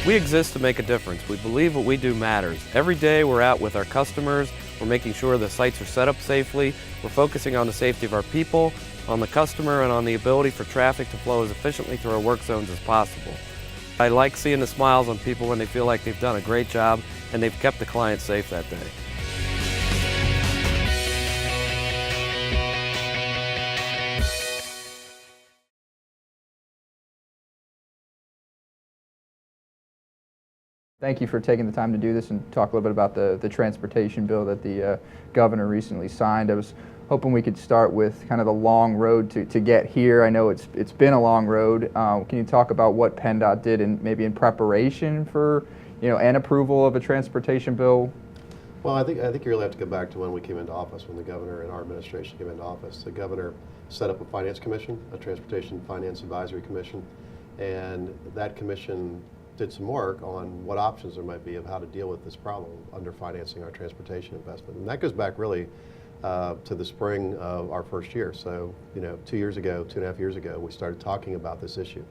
We exist to make a difference. We believe what we do matters. Every day we're out with our customers. We're making sure the sites are set up safely. We're focusing on the safety of our people, on the customer, and on the ability for traffic to flow as efficiently through our work zones as possible. I like seeing the smiles on people when they feel like they've done a great job and they've kept the client safe that day. Thank you for taking the time to do this and talk a little bit about the transportation bill that the governor recently signed. I was hoping we could start with kind of the long road to get here. I know it's been a long road. Can you talk about what PennDOT did maybe in preparation for an approval of a transportation bill? Well, I think you really have to go back to when we came into office, when the governor and our administration came into office. The governor set up a finance commission, a transportation finance advisory commission, and that commission did some work on what options there might be of how to deal with this problem under financing our transportation investment. And that goes back really to the spring of our first year. So, 2 years ago, 2.5 years ago, we started talking about this issue.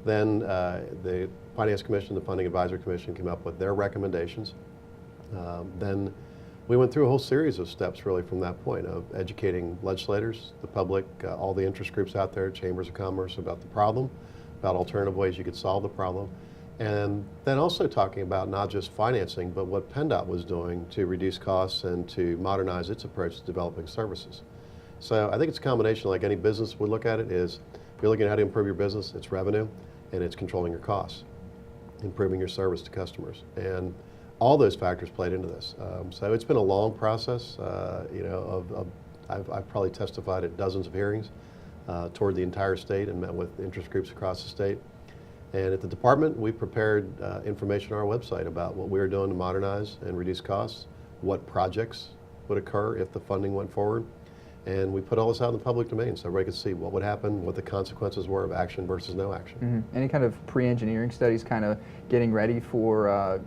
Then the Finance Commission, the Funding Advisory Commission came up with their recommendations. Then we went through a whole series of steps really from that point of educating legislators, the public, all the interest groups out there, chambers of commerce about the problem, about alternative ways you could solve the problem. And then also talking about not just financing, but what PennDOT was doing to reduce costs and to modernize its approach to developing services. So I think it's a combination, like any business would look at it, is if you're looking at how to improve your business, it's revenue and it's controlling your costs, improving your service to customers. And all those factors played into this. So it's been a long process. I've probably testified at dozens of hearings toward the entire state and met with interest groups across the state. And at the department, we prepared information on our website about what we were doing to modernize and reduce costs, what projects would occur if the funding went forward. And we put all this out in the public domain so everybody could see what would happen, what the consequences were of action versus no action. Mm-hmm. Any kind of pre-engineering studies kind of getting ready for,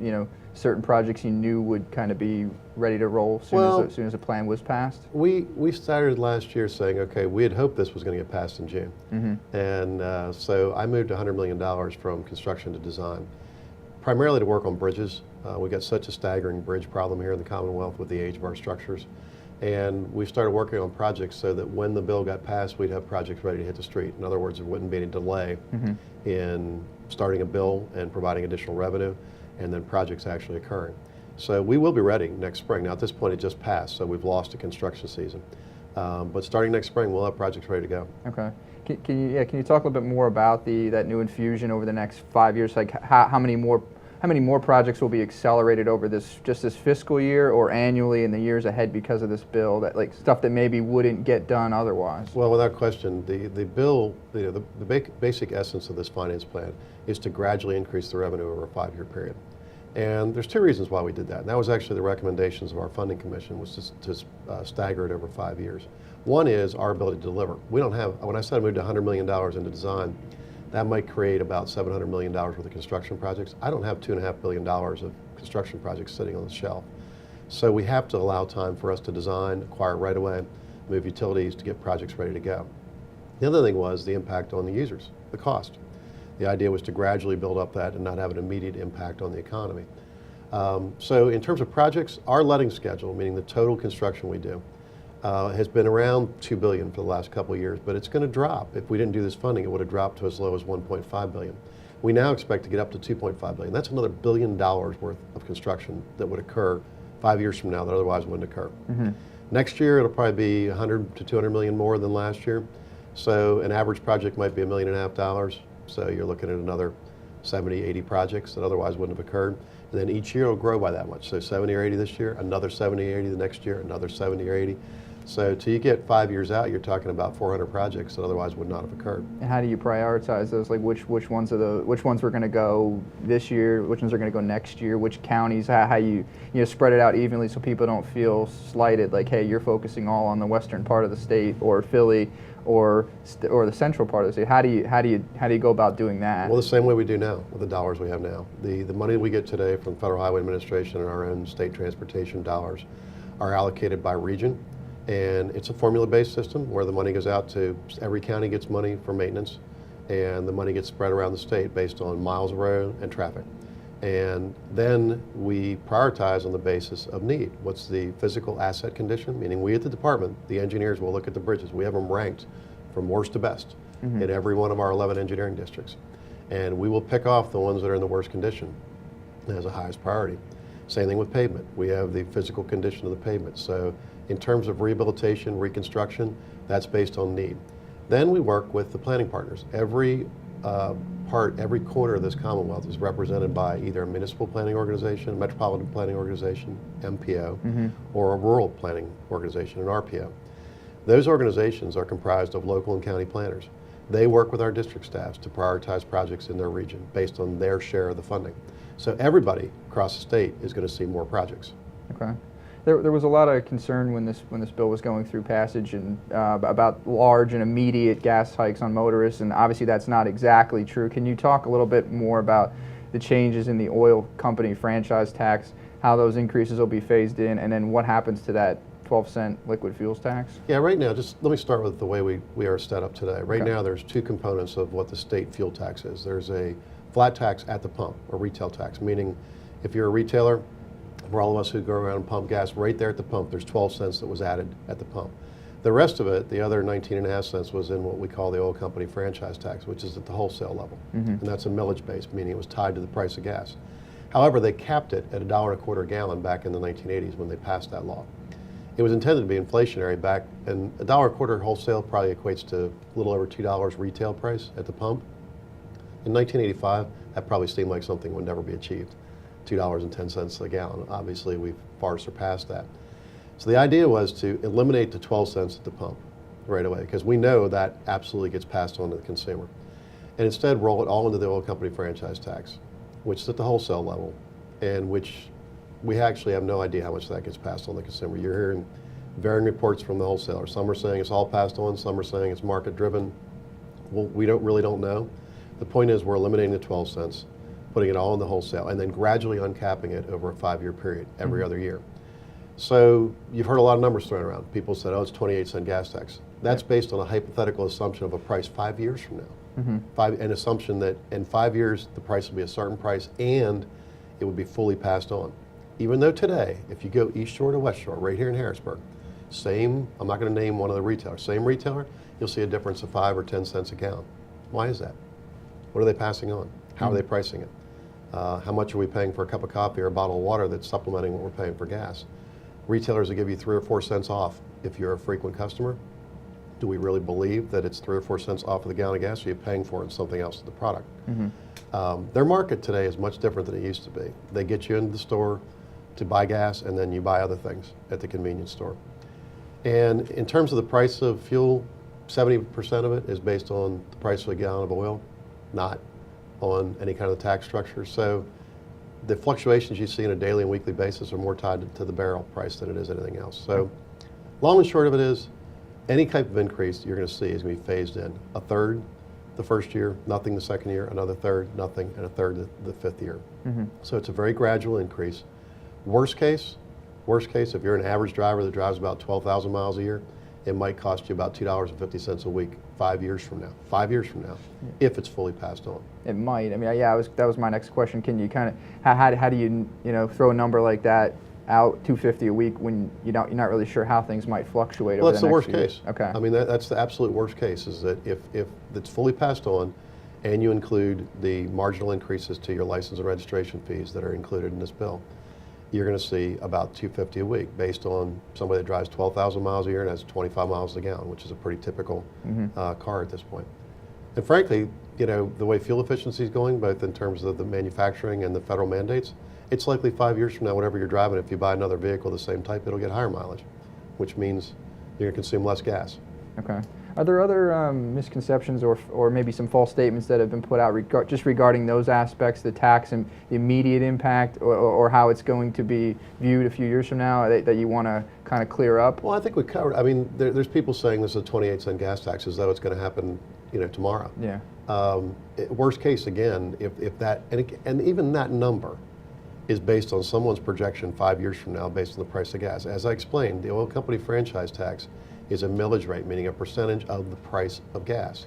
certain projects you knew would kind of be ready to roll as soon as the plan was passed? We started last year saying, okay, we had hoped this was going to get passed in June. Mm-hmm. And so I moved $100 million from construction to design, primarily to work on bridges. We got such a staggering bridge problem here in the Commonwealth with the age of our structures. And we started working on projects so that when the bill got passed, we'd have projects ready to hit the street. In other words, there wouldn't be any delay in starting a bill and providing additional revenue, and then projects actually occurring. So we will be ready next spring. Now at this point it just passed, so we've lost a construction season. But starting next spring, we'll have projects ready to go. Okay. Can you talk a little bit more about that new infusion over the next 5 years? Like how many more projects will be accelerated over this fiscal year or annually in the years ahead because of this bill, that like stuff that maybe wouldn't get done otherwise? Well, without question, the bill, the basic essence of this finance plan is to gradually increase the revenue over a 5-year period. And there's 2 reasons why we did that. And that was actually the recommendations of our funding commission, was to stagger it over 5 years. One is our ability to deliver. We don't have, when I said I moved $100 million into design, that might create about $700 million worth of construction projects. I don't have $2.5 billion of construction projects sitting on the shelf. So we have to allow time for us to design, acquire right away, move utilities to get projects ready to go. The other thing was the impact on the users, the cost. The idea was to gradually build up that and not have an immediate impact on the economy. So in terms of projects, our letting schedule, meaning the total construction we do, has been around $2 billion for the last couple of years, but it's going to drop. If we didn't do this funding, it would have dropped to as low as $1.5 billion. We now expect to get up to $2.5 billion. That's another $1 billion worth of construction that would occur 5 years from now that otherwise wouldn't occur. Mm-hmm. Next year, it'll probably be 100 to 200 million more than last year. So an average project might be $1.5 million. So you're looking at another 70, 80 projects that otherwise wouldn't have occurred. And then each year it'll grow by that much. So 70 or 80 this year, another 70 or 80 the next year, another 70 or 80. So till you get 5 years out, you're talking about 400 projects that otherwise would not have occurred. And how do you prioritize those? Like which ones are going to go this year? Which ones are going to go next year? Which counties? How you spread it out evenly so people don't feel slighted? Like, hey, you're focusing all on the western part of the state, or Philly, or the central part of the state. How do you go about doing that? Well, the same way we do now with the dollars we have now. The money we get today from the Federal Highway Administration and our own state transportation dollars are allocated by region. And it's a formula-based system where the money goes out to, every county gets money for maintenance, and the money gets spread around the state based on miles of road and traffic. And then we prioritize on the basis of need. What's the physical asset condition? Meaning we at the department, the engineers will look at the bridges. We have them ranked from worst to best in every one of our 11 engineering districts. And we will pick off the ones that are in the worst condition as the highest priority. Same thing with pavement. We have the physical condition of the pavement. So in terms of rehabilitation, reconstruction, that's based on need. Then we work with the planning partners. Every corner of this Commonwealth is represented by either a municipal planning organization, a metropolitan planning organization, MPO, or a rural planning organization, an RPO. Those organizations are comprised of local and county planners. They work with our district staffs to prioritize projects in their region based on their share of the funding. So everybody across the state is going to see more projects. Okay. There was a lot of concern when this bill was going through passage and about large and immediate gas hikes on motorists, and obviously that's not exactly true. Can you talk a little bit more about the changes in the oil company franchise tax, how those increases will be phased in, and then what happens to that 12-cent liquid fuels tax? Yeah, right now, just let me start with the way we are set up today. Right now, there's two components of what the state fuel tax is. There's a flat tax at the pump, or retail tax, meaning if you're a retailer, for all of us who go around and pump gas, right there at the pump, there's 12 cents that was added at the pump. The rest of it, the other 19.5 cents, was in what we call the oil company franchise tax, which is at the wholesale level. And that's a millage based, meaning it was tied to the price of gas. However, they capped it at $1.25 a gallon back in the 1980s when they passed that law. It was intended to be inflationary back, and $1.25 wholesale probably equates to a little over $2 retail price at the pump. In 1985, that probably seemed like something would never be achieved. $2.10 a gallon. Obviously, we've far surpassed that. So the idea was to eliminate the 12 cents at the pump right away, because we know that absolutely gets passed on to the consumer. And instead roll it all into the oil company franchise tax, which is at the wholesale level, and which we actually have no idea how much that gets passed on to the consumer. You're hearing varying reports from the wholesalers. Some are saying it's all passed on, some are saying it's market driven. Well, we really don't know. The point is we're eliminating the 12 cents, putting it all in the wholesale, and then gradually uncapping it over a 5-year period, every other year. So you've heard a lot of numbers thrown around. People said, oh, it's 28-cent gas tax. That's based on a hypothetical assumption of a price 5 years from now. An assumption that in 5 years, the price will be a certain price and it would be fully passed on. Even though today, if you go East Shore to West Shore, right here in Harrisburg, same, I'm not going to name one of the retailers, same retailer, you'll see a difference of 5 or 10 cents a gallon. Why is that? What are they passing on? How are they pricing it? How much are we paying for a cup of coffee or a bottle of water that's supplementing what we're paying for gas? Retailers will give you 3 or 4 cents off if you're a frequent customer. Do we really believe that it's 3 or 4 cents off of the gallon of gas, or are you paying for it in something else in the product? Their market today is much different than it used to be. They get you into the store to buy gas, and then you buy other things at the convenience store. And in terms of the price of fuel, 70% of it is based on the price of a gallon of oil, not on any kind of tax structure. So the fluctuations you see on a daily and weekly basis are more tied to the barrel price than it is anything else. So long and short of it is, any type of increase you're going to see is going to be phased in. A third the first year, nothing the second year, another third, nothing, and a third the fifth year. So it's a very gradual increase. Worst case, if you're an average driver that drives about 12,000 miles a year, it might cost you about $2.50 a week 5 years from now. 5 years from now, if it's fully passed on. It might. I mean, yeah, that was my next question. Can you kind of how do you throw a number like that out, $2.50 a week, when you're not really sure how things might fluctuate? Well, over that's the the next worst few case. years. Okay. I mean, that's the absolute worst case, is that if it's fully passed on, and you include the marginal increases to your license and registration fees that are included in this bill, you're going to see about $2.50 a week, based on somebody that drives 12,000 miles a year and has 25 miles a gallon, which is a pretty typical car at this point. And frankly, the way fuel efficiency is going, both in terms of the manufacturing and the federal mandates, it's likely 5 years from now, whatever you're driving, if you buy another vehicle the same type, it'll get higher mileage, which means you're going to consume less gas. Okay. Are there other misconceptions or maybe some false statements that have been put out just regarding those aspects, the tax and the immediate impact, or how it's going to be viewed a few years from now, that you want to kind of clear up? Well, I think we covered. I mean, there's people saying this is a 28-cent gas tax as though it's going to happen, tomorrow. Yeah. Worst case, again, if that, and even that number is based on someone's projection 5 years from now based on the price of gas. As I explained, the oil company franchise tax is a millage rate, meaning a percentage of the price of gas.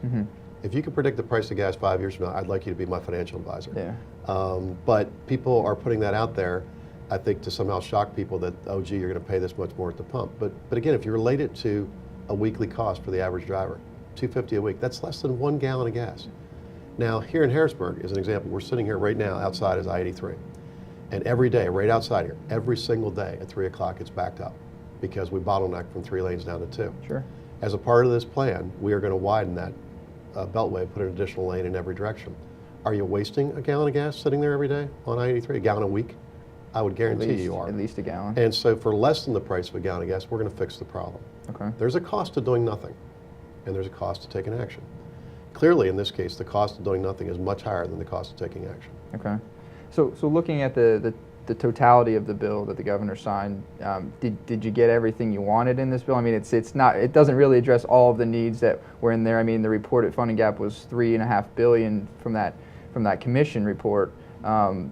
If you could predict the price of gas 5 years from now, I'd like you to be my financial advisor. Yeah. But people are putting that out there, I think, to somehow shock people that, oh gee, you're going to pay this much more at the pump. But again, if you relate it to a weekly cost for the average driver, $2.50 a week, that's less than 1 gallon of gas. Now, here in Harrisburg, as an example, we're sitting here right now outside is I-83. And every day, right outside here, every single day at 3 o'clock, it's backed up because we bottlenecked from 3 lanes down to 2. Sure. As a part of this plan, we are going to widen that beltway, put an additional lane in every direction. Are you wasting a gallon of gas sitting there every day on I-83, a gallon a week? I would guarantee you are. At least a gallon. And so for less than the price of a gallon of gas, we're going to fix the problem. Okay. There's a cost to doing nothing, and there's a cost to taking action. Clearly, in this case, the cost of doing nothing is much higher than the cost of taking action. Okay. So looking at the totality of the bill that the governor signed, did you get everything you wanted in this bill? I mean, it doesn't really address all of the needs that were in there. I mean, the reported funding gap was $3.5 billion from that commission report.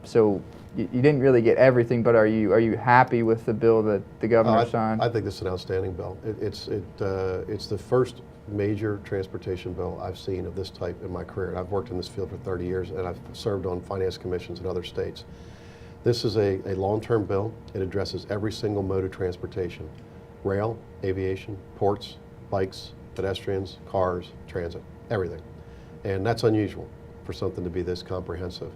So you didn't really get everything, but are you happy with the bill that the governor signed? I think this is an outstanding bill. It's the first major transportation bill I've seen of this type in my career. And I've worked in this field for 30 years, and I've served on finance commissions in other states. This is a long-term bill. It addresses every single mode of transportation: rail, aviation, ports, bikes, pedestrians, cars, transit, everything. And that's unusual for something to be this comprehensive.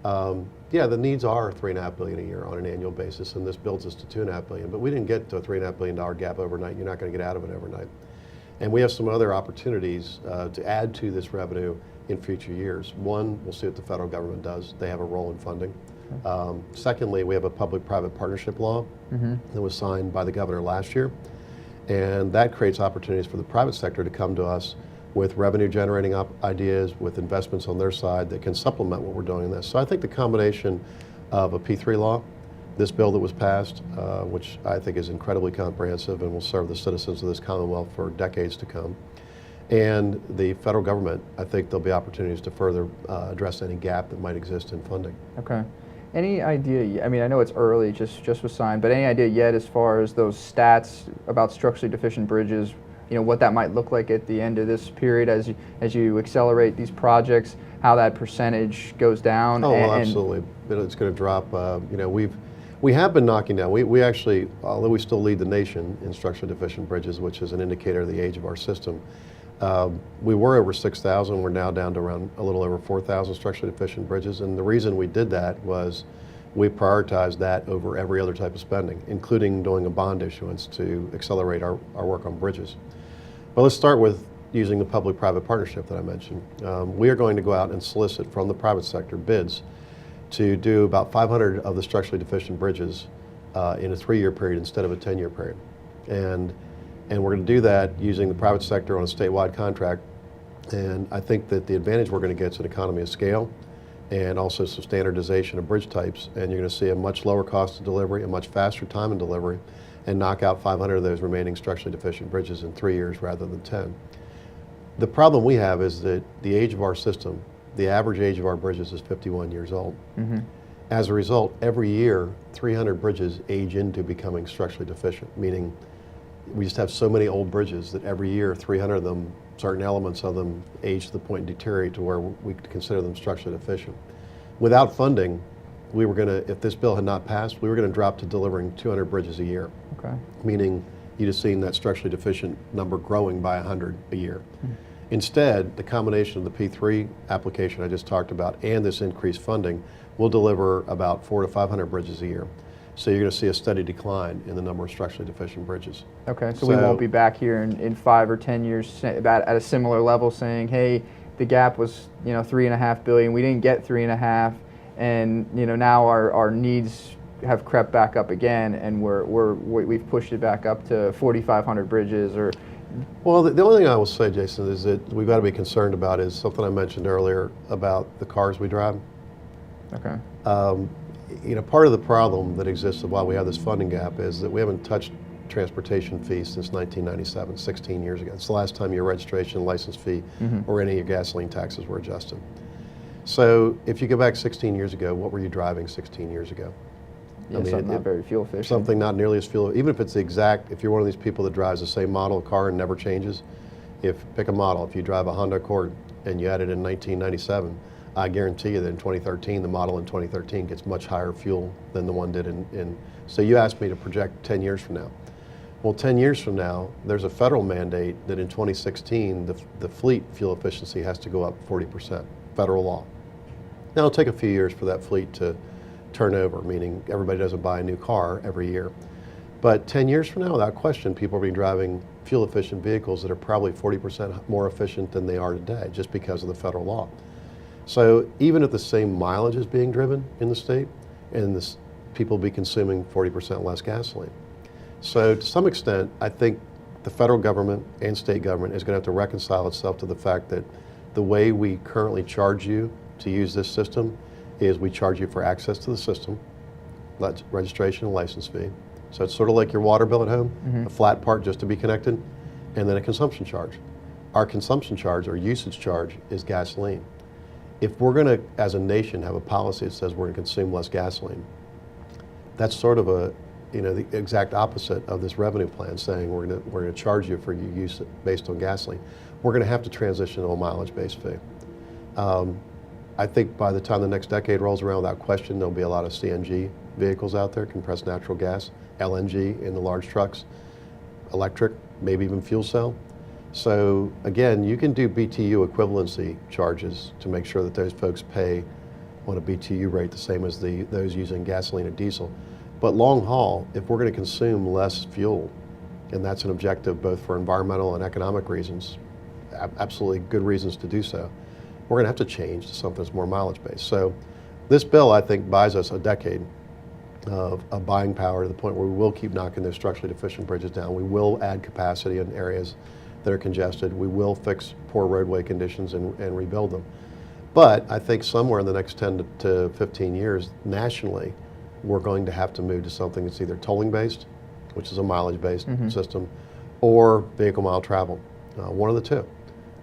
Yeah, the needs are $3.5 billion a year on an annual basis, and this builds us to $2.5 billion. But we didn't get to a $3.5 billion gap overnight. You're not going to get out of it overnight. And we have some other opportunities to add to this revenue in future years. One, we'll see what the federal government does. They have a role in funding. Secondly, we have a public-private partnership law that was signed by the governor last year, and that creates opportunities for the private sector to come to us with revenue-generating ideas, with investments on their side that can supplement what we're doing in this. So I think the combination of a P3 law, this bill that was passed, which I think is incredibly comprehensive and will serve the citizens of this Commonwealth for decades to come, and the federal government, I think there'll be opportunities to further address any gap that might exist in funding. Okay. Any idea, I mean, I know it's early, just was signed, but any idea yet as far as those stats about structurally deficient bridges, you know, what that might look like at the end of this period as you accelerate these projects, how that percentage goes down? Oh, well, absolutely. It's going to drop. You know, we have been knocking down. We actually, although we still lead the nation in structurally deficient bridges, which is an indicator of the age of our system, we were over 6,000. We're now down to around a little over 4,000 structurally deficient bridges. And the reason we did that was we prioritized that over every other type of spending, including doing a bond issuance to accelerate our work on bridges. But let's start with using the public-private partnership that I mentioned. We are going to go out and solicit from the private sector bids to do about 500 of the structurally deficient bridges in a 3-year period instead of a 10-year period. And we're going to do that using the private sector on a statewide contract. And I think that the advantage we're going to get is an economy of scale and also some standardization of bridge types. And you're going to see a much lower cost of delivery, a much faster time in delivery, and knock out 500 of those remaining structurally deficient bridges in 3 years rather than 10. The problem we have is that the age of our system, the average age of our bridges is 51 years old. As a result, every year, 300 bridges age into becoming structurally deficient, meaning we just have so many old bridges that every year, 300 of them, certain elements of them age to the point and deteriorate to where we consider them structurally deficient. Without funding, we were going to, if this bill had not passed, we were going to drop to delivering 200 bridges a year. Okay. Meaning you'd have seen that structurally deficient number growing by 100 a year. Instead, the combination of the P3 application I just talked about and this increased funding will deliver about 400 to 500 bridges a year. So you're going to see a steady decline in the number of structurally deficient bridges. Okay, so we won't be back here in 5 or 10 years about at a similar level saying, hey, the gap was, you know, $3.5 billion. We didn't get 3.5, and you know now our needs have crept back up again, and we've pushed it back up to 4,500 bridges. Or well, the only thing I will say, Jason, is that we've got to be concerned about is something I mentioned earlier about the cars we drive. Okay. You know, part of the problem that exists while we have this funding gap is that we haven't touched transportation fees since 1997, 16 years ago. It's the last time your registration, license fee, or any of your gasoline taxes were adjusted. So if you go back 16 years ago, what were you driving 16 years ago? Yeah, I mean, something not very fuel efficient. Something not nearly as fuel, even if it's the exact, if you're one of these people that drives the same model car and never changes, pick a model, if you drive a Honda Accord, and you had it in 1997, I guarantee you that in 2013, the model in 2013 gets much higher fuel than the one did so you asked me to project 10 years from now. Well, 10 years from now, there's a federal mandate that in 2016, the fleet fuel efficiency has to go up 40%, federal law. Now, it'll take a few years for that fleet to turn over, meaning everybody doesn't buy a new car every year. But 10 years from now, without question, people will be driving fuel-efficient vehicles that are probably 40% more efficient than they are today, just because of the federal law. So even if the same mileage is being driven in the state, and people will be consuming 40% less gasoline. So to some extent, I think the federal government and state government is going to have to reconcile itself to the fact that the way we currently charge you to use this system is we charge you for access to the system, registration and license fee. So it's sort of like your water bill at home, a flat part just to be connected, and then a consumption charge. Our consumption charge or usage charge is gasoline. If we're going to, as a nation, have a policy that says we're going to consume less gasoline, that's sort of the exact opposite of this revenue plan, saying we're going to charge you for your use based on gasoline. We're going to have to transition to a mileage-based fee. I think by the time the next decade rolls around, without question, there'll be a lot of CNG vehicles out there, compressed natural gas, LNG in the large trucks, electric, maybe even fuel cell. So again, you can do BTU equivalency charges to make sure that those folks pay on a BTU rate the same as those using gasoline or diesel. But long haul, if we're going to consume less fuel, and that's an objective both for environmental and economic reasons, absolutely good reasons to do so, we're going to have to change to something that's more mileage-based. So this bill, I think, buys us a decade of buying power to the point where we will keep knocking those structurally deficient bridges down. We will add capacity in areas that are congested. We will fix poor roadway conditions and rebuild them. But I think somewhere in the next 10 to 15 years, nationally, we're going to have to move to something that's either tolling-based, which is a mileage-based system, or vehicle mile travel, one of the two.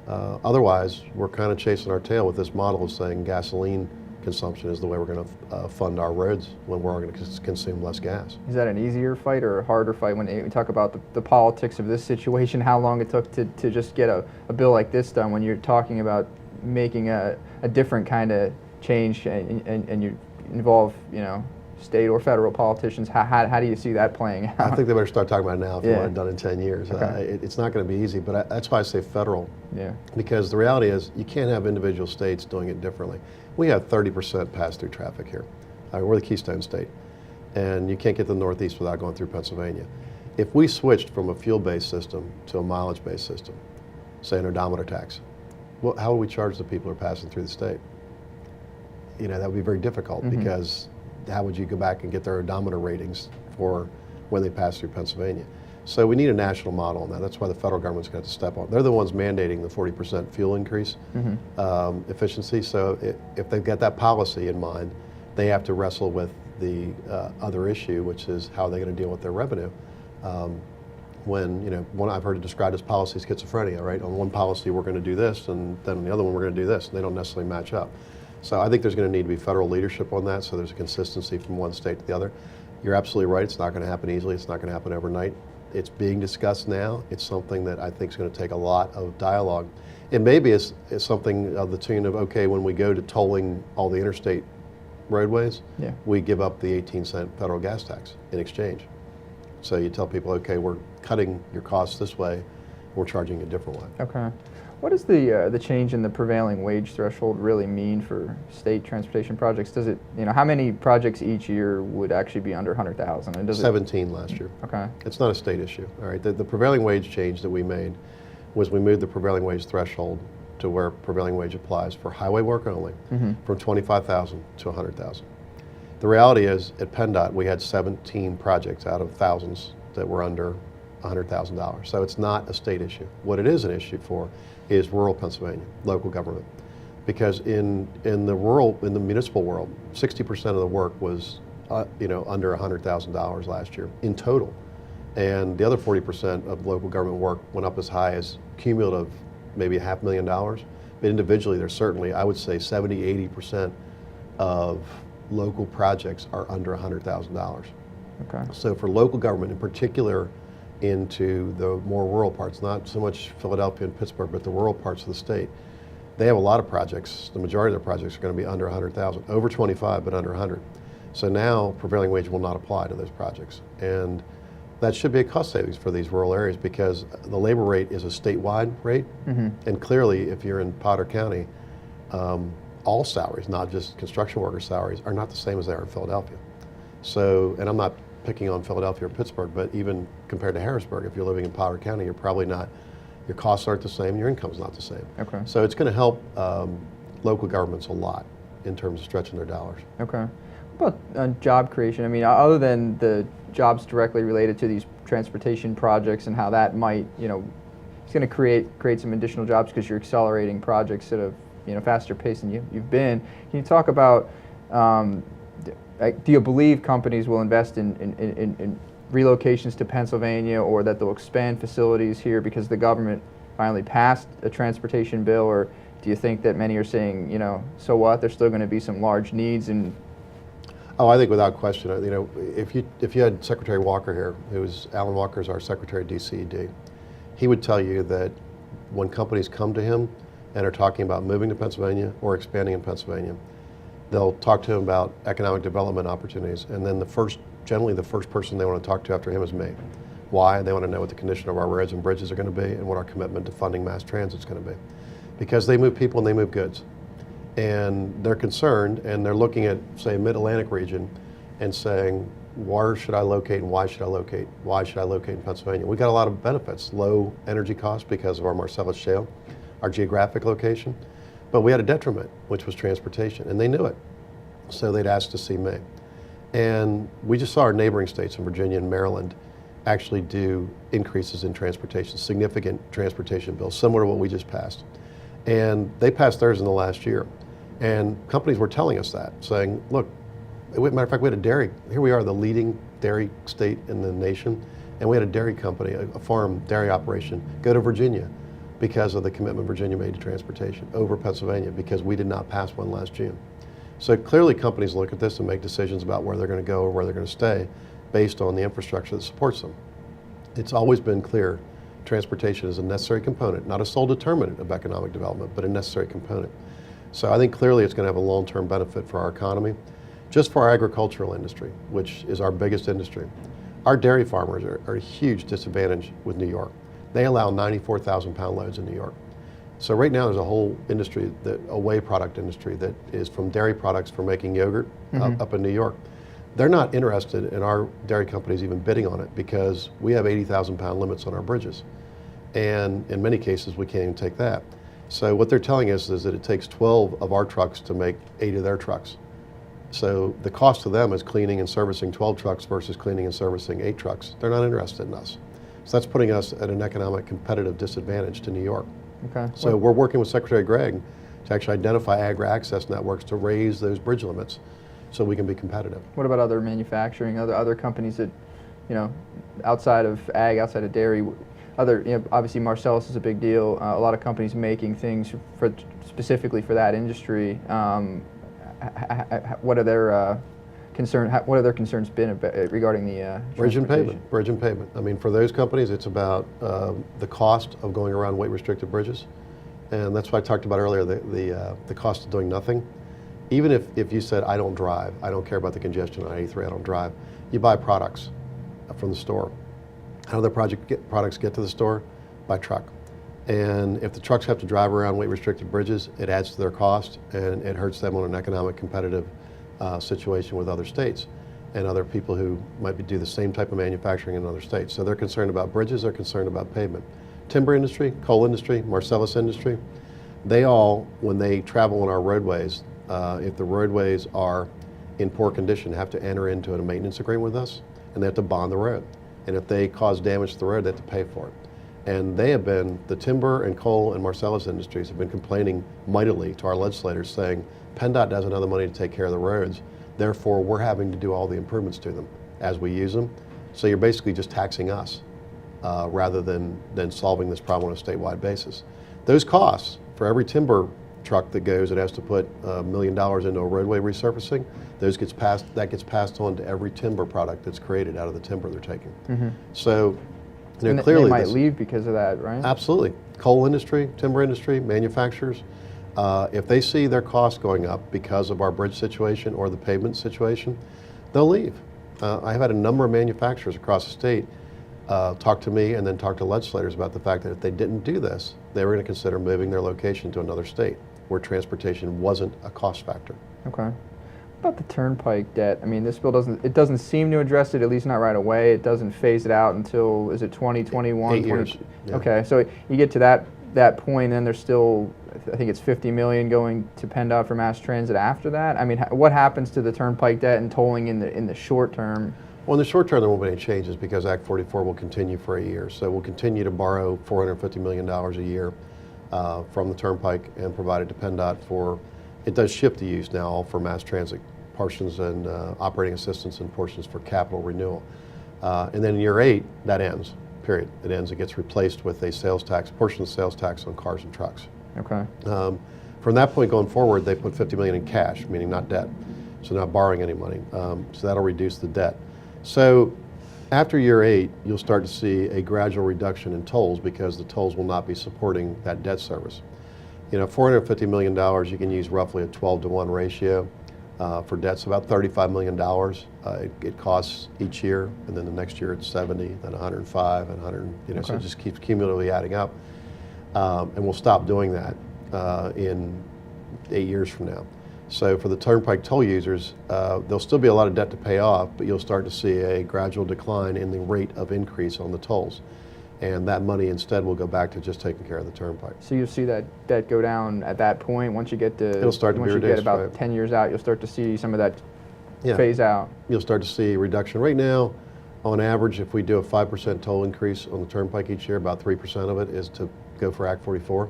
Otherwise, we're kind of chasing our tail with this model of saying gasoline consumption is the way we're going to fund our roads when we're going to consume less gas. Is that an easier fight or a harder fight when you talk about the politics of this situation, how long it took to just get a bill like this done when you're talking about making a different kind of change and you involve, state or federal politicians? How do you see that playing out? I think they better start talking about it now if you want it done in 10 years. Okay. It's not going to be easy, but that's why I say federal. Yeah. Because the reality is you can't have individual states doing it differently. We have 30% pass-through traffic here. We're the Keystone State, and you can't get to the Northeast without going through Pennsylvania. If we switched from a fuel-based system to a mileage-based system, say an odometer tax, well, how would we charge the people who are passing through the state? That would be very difficult because how would you go back and get their odometer ratings for when they pass through Pennsylvania? So we need a national model on that. That's why the federal government's got to step on. They're the ones mandating the 40% fuel increase efficiency. So if they've got that policy in mind, they have to wrestle with the other issue, which is how they're going to deal with their revenue. One I've heard it described as policy schizophrenia, right? On one policy we're going to do this, and then on the other one we're going to do this, and they don't necessarily match up. So I think there's going to need to be federal leadership on that, so there's a consistency from one state to the other. You're absolutely right, it's not going to happen easily, it's not going to happen overnight. It's being discussed now. It's something that I think is going to take a lot of dialogue. And maybe it's something of the tune of, okay, when we go to tolling all the interstate roadways, we give up the 18-cent federal gas tax in exchange. So you tell people, okay, we're cutting your costs this way, we're charging you a different way. Okay. What does the change in the prevailing wage threshold really mean for state transportation projects? Does it, how many projects each year would actually be under 100,000? 17 last year. Okay. It's not a state issue. All right. The prevailing wage change that we made was we moved the prevailing wage threshold to where prevailing wage applies for highway work only from 25,000 to 100,000. The reality is at PennDOT we had 17 projects out of thousands that were under $100,000. So it's not a state issue. What it is an issue for is rural Pennsylvania, local government. Because in the municipal world, 60% of the work was under $100,000 last year in total. And the other 40% of local government work went up as high as cumulative maybe $500,000. But individually, there's certainly, I would say 70, 80% of local projects are under $100,000. Okay. So for local government, in particular into the more rural parts, not so much Philadelphia and Pittsburgh, but the rural parts of the state, They have a lot of projects. The majority of their projects are going to be under 100,000, over 25, but under 100. So now prevailing wage will not apply to those projects. And that should be a cost savings for these rural areas because the labor rate is a statewide rate. And clearly, if you're in Potter County, all salaries, not just construction worker salaries, are not the same as they are in Philadelphia. So, and I'm not picking on Philadelphia or Pittsburgh, but even compared to Harrisburg, if you're living in Potter County, you're probably not, your costs aren't the same, your income's not the same. Okay. So it's going to help local governments a lot in terms of stretching their dollars. Okay. What about job creation? I mean, other than the jobs directly related to these transportation projects and how that might, you know, it's going to create some additional jobs because you're accelerating projects at a, you know, faster pace than you've been. Can you talk about, do you believe companies will invest in relocations to Pennsylvania, or that they'll expand facilities here because the government finally passed a transportation bill, or do you think that many are saying, you know, so what, there's still going to be some large needs? And oh, I think without question, you know, if you had Secretary Walker here, Alan Walker's our Secretary of DCED, he would tell you that when companies come to him and are talking about moving to Pennsylvania or expanding in Pennsylvania, they'll talk to him about economic development opportunities, and then generally the first person they want to talk to after him is me. Why? They want to know what the condition of our roads and bridges are going to be and what our commitment to funding mass transit is going to be. Because they move people and they move goods. And they're concerned, and they're looking at, say, Mid-Atlantic region and saying, where should I locate and why should I locate? Why should I locate in Pennsylvania? We've got a lot of benefits, low energy costs because of our Marcellus Shale, our geographic location, but we had a detriment, which was transportation, and they knew it. So they'd asked to see me. And we just saw our neighboring states in Virginia and Maryland actually do increases in transportation, significant transportation bills, similar to what we just passed. And they passed theirs in the last year. And companies were telling us that, saying, look, matter of fact, we had a dairy, here we are, the leading dairy state in the nation, and we had a dairy company, a farm dairy operation, go to Virginia because of the commitment Virginia made to transportation over Pennsylvania because we did not pass one last June. So clearly companies look at this and make decisions about where they're going to go or where they're going to stay based on the infrastructure that supports them. It's always been clear transportation is a necessary component, not a sole determinant of economic development, but a necessary component. So I think clearly it's going to have a long-term benefit for our economy. Just for our agricultural industry, which is our biggest industry, our dairy farmers are at a huge disadvantage with New York. They allow 94,000 pound loads in New York. So right now there's a whole industry, a whey product industry that is from dairy products for making yogurt up in New York. They're not interested in our dairy companies even bidding on it because we have 80,000 pound limits on our bridges. And in many cases we can't even take that. So what they're telling us is that it takes 12 of our trucks to make 8 of their trucks. So the cost to them is cleaning and servicing 12 trucks versus cleaning and servicing 8 trucks. They're not interested in us. So that's putting us at an economic competitive disadvantage to New York. Okay. So we're working with Secretary Gregg to actually identify agri-access networks to raise those bridge limits so we can be competitive. What about other manufacturing, other companies that, you know, outside of ag, outside of dairy, you know, obviously Marcellus is a big deal. A lot of companies making things specifically for that industry. What are their what have their concerns been regarding the bridge and pavement? Bridge and pavement. I mean, for those companies, it's about the cost of going around weight-restricted bridges, and that's what I talked about earlier. The cost of doing nothing. Even if you said, I don't drive, I don't care about the congestion on 83, I don't drive, you buy products from the store. How do the products get to the store? By truck. And if the trucks have to drive around weight-restricted bridges, it adds to their cost and it hurts them on an economic competitive situation with other states and other people who might do the same type of manufacturing in other states. So they're concerned about bridges, they're concerned about pavement. Timber industry, coal industry, Marcellus industry, they all, when they travel on our roadways, if the roadways are in poor condition, have to enter into a maintenance agreement with us, and they have to bond the road. And if they cause damage to the road, they have to pay for it. And they have been, the timber and coal and Marcellus industries have been complaining mightily to our legislators saying, PennDOT doesn't have the money to take care of the roads, therefore we're having to do all the improvements to them as we use them. So you're basically just taxing us rather than solving this problem on a statewide basis. Those costs, for every timber truck that goes, it has to put $1 million into a roadway resurfacing, that gets passed on to every timber product that's created out of the timber they're taking. So you know, clearly they might leave because of that, right? Absolutely. Coal industry, timber industry, manufacturers, If they see their costs going up because of our bridge situation or the pavement situation, they'll leave. I've had a number of manufacturers across the state talk to me and then talk to legislators about the fact that if they didn't do this, they were going to consider moving their location to another state where transportation wasn't a cost factor. Okay. About the Turnpike debt, I mean, this bill doesn't seem to address it, at least not right away. It doesn't phase it out until, is it 2021? 8 years. Yeah. Okay, so you get to that point, and there's still, I think it's $50 million going to PennDOT for mass transit after that. I mean, what happens to the Turnpike debt and tolling in the short term? Well, in the short term, there won't be any changes because Act 44 will continue for a year. So we'll continue to borrow $450 million a year from the Turnpike and provide it to PennDOT for, it does shift to use now all for mass transit portions and operating assistance and portions for capital renewal. And then in year 8, that ends, period. It ends, it gets replaced with a sales tax, portion of the sales tax on cars and trucks. Okay. From that point going forward, they put $50 million in cash, meaning not debt. So not borrowing any money. So that'll reduce the debt. So after year 8, you'll start to see a gradual reduction in tolls because the tolls will not be supporting that debt service. You know, $450 million, you can use roughly a 12-to-1 ratio for debts, about $35 million it costs each year, and then the next year it's 70, then 105, and 100, you know, so it just keeps cumulatively adding up. And we'll stop doing that in 8 years from now. So for the Turnpike toll users, there'll still be a lot of debt to pay off, but you'll start to see a gradual decline in the rate of increase on the tolls. And that money instead will go back to just taking care of the Turnpike. So you'll see that debt go down at that point once you get to, it'll start to once be you reduced, get about right. 10 years out, you'll start to see some of that phase out. You'll start to see a reduction. Right now, on average, if we do a 5% toll increase on the Turnpike each year, about 3% of it is to go for Act 44.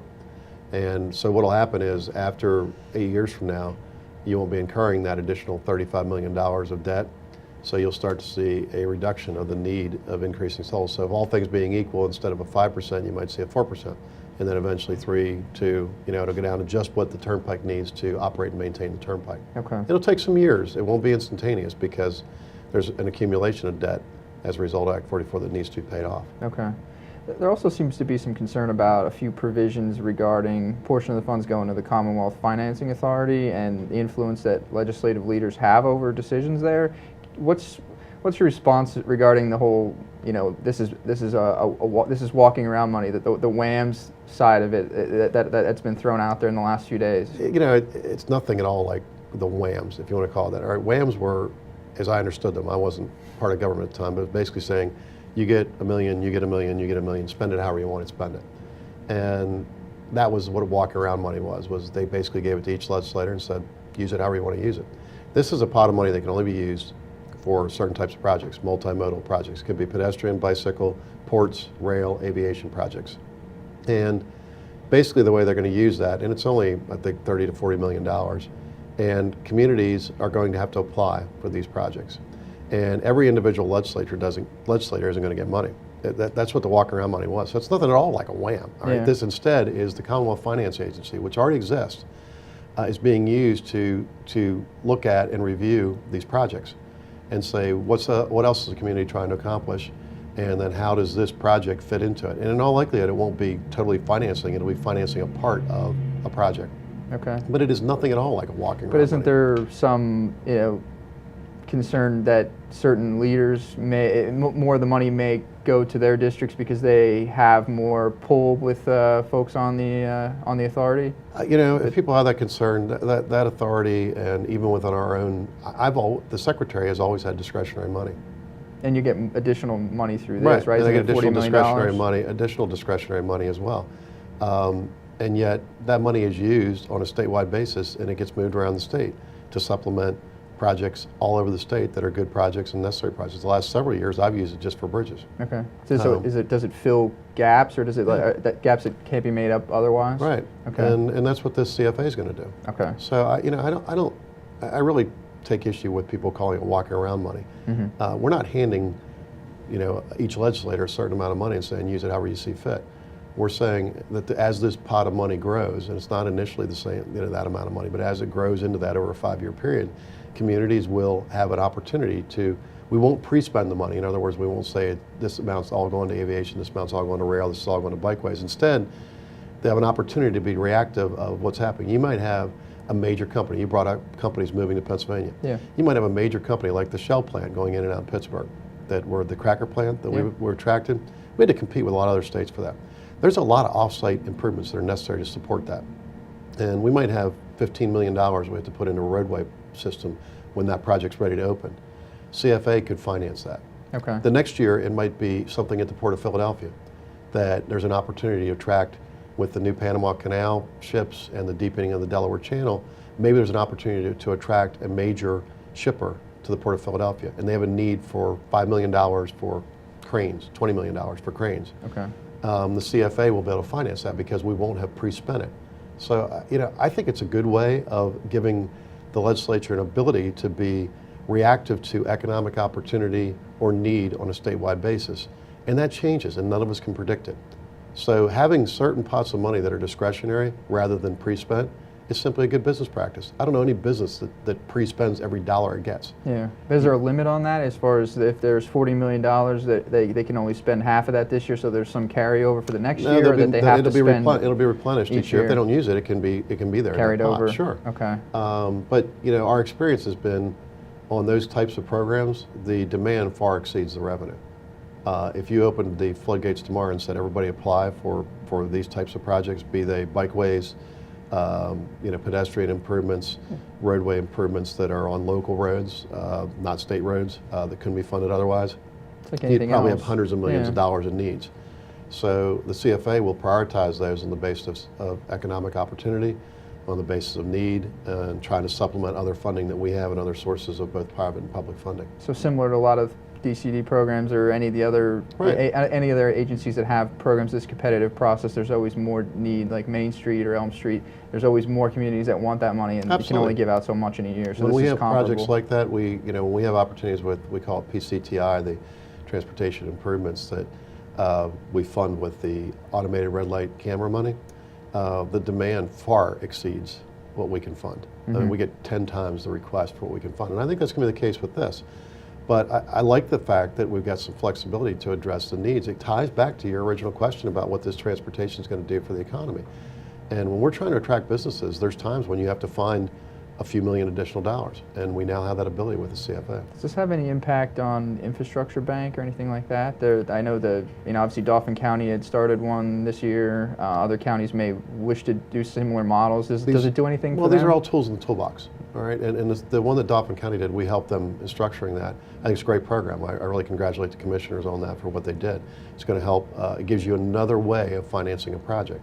And so what'll happen is after 8 years from now, you won't be incurring that additional $35 million of debt. So you'll start to see a reduction of the need of increasing tolls. So if all things being equal, instead of a 5%, you might see a 4%. And then eventually 3, 2, you know, it'll go down to just what the Turnpike needs to operate and maintain the Turnpike. Okay. It'll take some years. It won't be instantaneous because there's an accumulation of debt as a result of Act 44 that needs to be paid off. Okay. There also seems to be some concern about a few provisions regarding portion of the funds going to the Commonwealth Financing Authority and the influence that legislative leaders have over decisions there. What's your response regarding the whole, you know, this is walking around money, that the WAMs side of it that's been thrown out there in the last few days? You know, it's nothing at all like the WAMs, if you want to call it that. All right, WAMs were, as I understood them, I wasn't part of government at the time, but it was basically saying, you get $1 million, you get $1 million, you get $1 million, spend it however you want to spend it. And that was what a walk-around money was they basically gave it to each legislator and said, use it however you want to use it. This is a pot of money that can only be used for certain types of projects, multimodal projects. It could be pedestrian, bicycle, ports, rail, aviation projects. And basically the way they're going to use that, and it's only, I think, $30 to $40 million, and communities are going to have to apply for these projects. And every individual legislator isn't going to get money. That's what the walk-around money was. So it's nothing at all like a WAM. All right? Yeah. This instead is the Commonwealth Finance Agency, which already exists, is being used to look at and review these projects and say, what else is the community trying to accomplish? And then how does this project fit into it? And in all likelihood, it won't be totally financing. It'll be financing a part of a project. Okay. But it is nothing at all like a walking around But isn't money. there some, you know, concern that certain leaders more of the money may go to their districts because they have more pull with folks on the authority? You know, if people have that concern, that authority, and even within our own, the Secretary has always had discretionary money. And you get additional money through this, right? And they get Is it additional $40 discretionary million? money, as well. And yet that money is used on a statewide basis, and it gets moved around the state to supplement projects all over the state that are good projects and necessary projects. The last several years, I've used it just for bridges. Okay. So does it fill gaps, or does it that gaps that can't be made up otherwise? Right. Okay. And that's what this CFA is going to do. Okay. So I really take issue with people calling it walking around money. Mm-hmm. We're not handing, you know, each legislator a certain amount of money and saying use it however you see fit. We're saying that as this pot of money grows, and it's not initially the same, you know, that amount of money, but as it grows into that over a 5-year period, communities will have an opportunity we won't pre-spend the money. In other words, we won't say this amount's all going to aviation, this amount's all going to rail, this is all going to bikeways. Instead, they have an opportunity to be reactive of what's happening. You might have a major company. You brought up companies moving to Pennsylvania. Yeah. You might have a major company like the Shell plant going in and out of Pittsburgh, that were the cracker plant that we were attracted. We had to compete with a lot of other states for that. There's a lot of off-site improvements that are necessary to support that. And we might have $15 million we have to put into a roadway system when that project's ready to open. CFA could finance that. Okay. The next year, it might be something at the Port of Philadelphia, that there's an opportunity to attract with the new Panama Canal ships and the deepening of the Delaware Channel. Maybe there's an opportunity to attract a major shipper to the Port of Philadelphia, and they have a need for $5 million for cranes, $20 million for cranes. Okay. The CFA will be able to finance that because we won't have pre-spent it. So, I think it's a good way of giving the legislature an ability to be reactive to economic opportunity or need on a statewide basis. And that changes, and none of us can predict it. So having certain pots of money that are discretionary rather than pre-spent is simply a good business practice. I don't know any business that pre-spends every dollar it gets. Yeah. Is there a limit on that as far as if there's $40 million that they can only spend half of that this year, so there's some carryover for the next year, or that they have to spend it'll be replenished each year. If they don't use it, it can be there. Carried in that pot. over? Sure. Okay. But our experience has been on those types of programs, the demand far exceeds the revenue. If you opened the floodgates tomorrow and said everybody apply for these types of projects, be they bikeways, pedestrian improvements, roadway improvements that are on local roads, not state roads, that couldn't be funded otherwise, It's like you'd anything probably else. have hundreds of millions of dollars in needs. So the CFA will prioritize those on the basis of economic opportunity, on the basis of need, and trying to supplement other funding that we have and other sources of both private and public funding. So similar to a lot of DCD programs or any of the other any other agencies that have programs this competitive process, there's always more need, like Main Street or Elm Street. There's always more communities that want that money, and you can only give out so much in a year. So when this we is have comparable. projects like that, when we have opportunities with, we call it PCTI, the transportation improvements that we fund with the automated red light camera money, the demand far exceeds what we can fund. I mean, we get 10 times the request for what we can fund. And I think that's going to be the case with this. But I like the fact that we've got some flexibility to address the needs. It ties back to your original question about what this transportation is going to do for the economy. And when we're trying to attract businesses, there's times when you have to find a few million additional dollars. And we now have that ability with the CFA. Does this have any impact on infrastructure bank or anything like that? I know obviously Dauphin County had started one this year. Other counties may wish to do similar models. Does it do anything for them? Well, these are all tools in the toolbox, all right? And the one that Dauphin County did, we helped them in structuring that. I think it's a great program. I really congratulate the commissioners on that for what they did. It's going to help. It gives you another way of financing a project.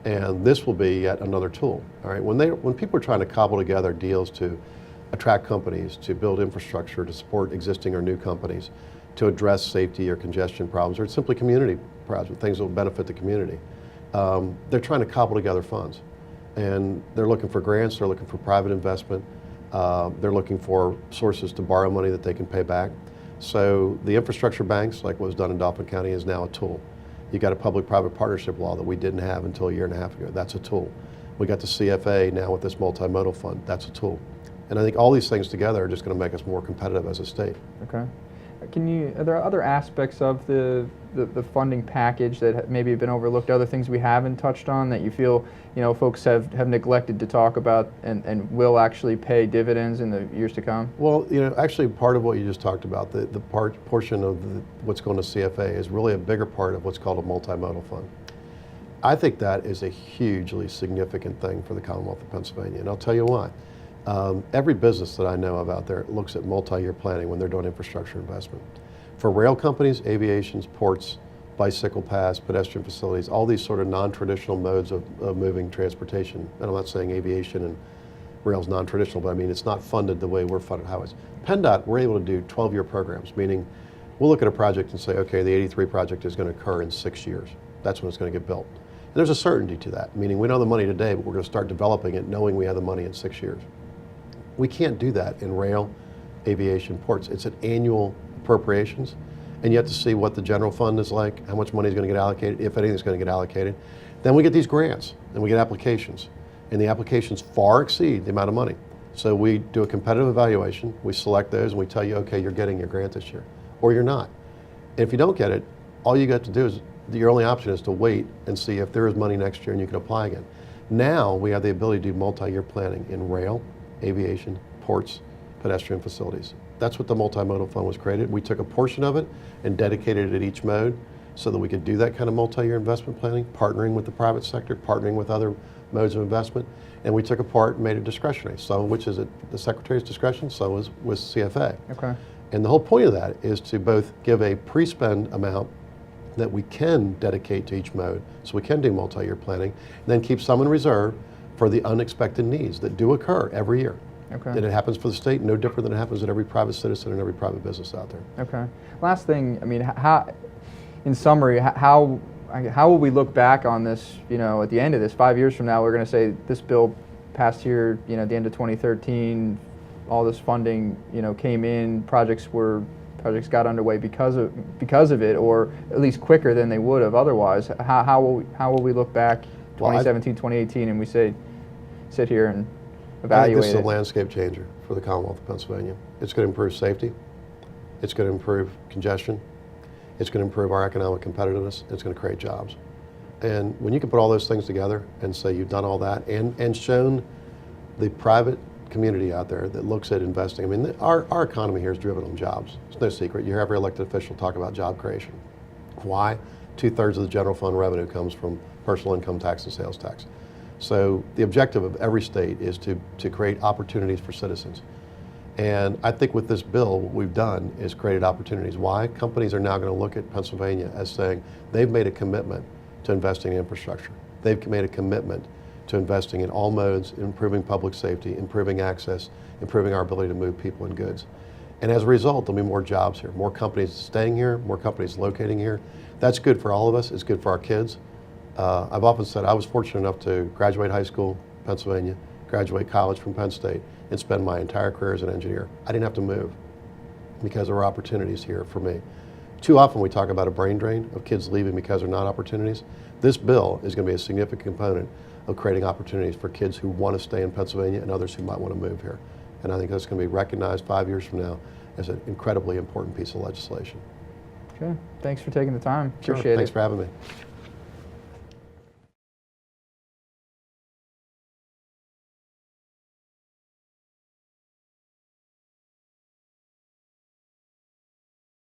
And this will be yet another tool. All right, when people are trying to cobble together deals to attract companies, to build infrastructure, to support existing or new companies, to address safety or congestion problems, or simply community projects, things that will benefit the community, they're trying to cobble together funds. And they're looking for grants, they're looking for private investment, they're looking for sources to borrow money that they can pay back. So the infrastructure banks, like what was done in Dauphin County, is now a tool. You got a public-private partnership law that we didn't have until a year and a half ago. That's a tool. We got the CFA now with this multimodal fund. That's a tool. And I think all these things together are just going to make us more competitive as a state. Okay. Are there other aspects of the funding package that maybe have been overlooked, other things we haven't touched on that you feel folks have neglected to talk about and will actually pay dividends in the years to come? Well, actually part of what you just talked about, the portion of what's going to CFA is really a bigger part of what's called a multimodal fund. I think that is a hugely significant thing for the Commonwealth of Pennsylvania, and I'll tell you why. Every business that I know of out there looks at multi-year planning when they're doing infrastructure investment. For rail companies, aviations, ports, bicycle paths, pedestrian facilities, all these sort of non-traditional modes of moving transportation, and I'm not saying aviation and rail's non-traditional, but I mean it's not funded the way we're funded highways. PennDOT, we're able to do 12-year programs, meaning we'll look at a project and say, okay, the 83 project is going to occur in 6 years. That's when it's going to get built. And there's a certainty to that, meaning we know the money today, but we're going to start developing it knowing we have the money in 6 years. We can't do that in rail, aviation, ports. It's an annual appropriations, and you have to see what the general fund is like, how much money is going to get allocated, if anything is going to get allocated. Then we get these grants, and we get applications, and the applications far exceed the amount of money. So we do a competitive evaluation, we select those, and we tell you, okay, you're getting your grant this year, or you're not. And if you don't get it, all you got to do is your only option is to wait and see if there is money next year and you can apply again. Now we have the ability to do multi-year planning in rail, aviation, ports, pedestrian facilities. That's what the multimodal fund was created. We took a portion of it and dedicated it at each mode so that we could do that kind of multi-year investment planning, partnering with the private sector, partnering with other modes of investment. And we took a part and made it discretionary, some of which is at the Secretary's discretion, some was CFA. Okay. And the whole point of that is to both give a pre-spend amount that we can dedicate to each mode, so we can do multi-year planning, and then keep some in reserve for the unexpected needs that do occur every year. Okay. And it happens for the state, no different than it happens at every private citizen and every private business out there. Okay. Last thing, I mean, how, in summary, how will we look back on this, you know, at the end of this, 5 years from now, we're going to say this bill passed here, you know, at the end of 2013, all this funding, you know, came in, projects got underway because of it, or at least quicker than they would have otherwise. How will we look back 2017, 2018, and we say, sit here and evaluate I think this is it? a landscape changer for the Commonwealth of Pennsylvania. It's going to improve safety. It's going to improve congestion. It's going to improve our economic competitiveness. It's going to create jobs. And when you can put all those things together and say you've done all that and shown the private community out there that looks at investing, I mean, our economy here is driven on jobs. It's no secret. You hear every elected official talk about job creation. Why? 2/3 of the general fund revenue comes from personal income tax and sales tax. So the objective of every state is to create opportunities for citizens. And I think with this bill, what we've done is created opportunities. Why? Companies are now going to look at Pennsylvania as saying they've made a commitment to investing in infrastructure. They've made a commitment to investing in all modes, improving public safety, improving access, improving our ability to move people and goods. And as a result, there'll be more jobs here, more companies staying here, more companies locating here. That's good for all of us. It's good for our kids. I've often said I was fortunate enough to graduate high school, Pennsylvania, graduate college from Penn State, and spend my entire career as an engineer. I didn't have to move because there were opportunities here for me. Too often we talk about a brain drain of kids leaving because they're not opportunities. This bill is going to be a significant component of creating opportunities for kids who want to stay in Pennsylvania and others who might want to move here. And I think that's going to be recognized 5 years from now as an incredibly important piece of legislation. Okay, thanks for taking the time. Sure. Appreciate it. Thanks for having me.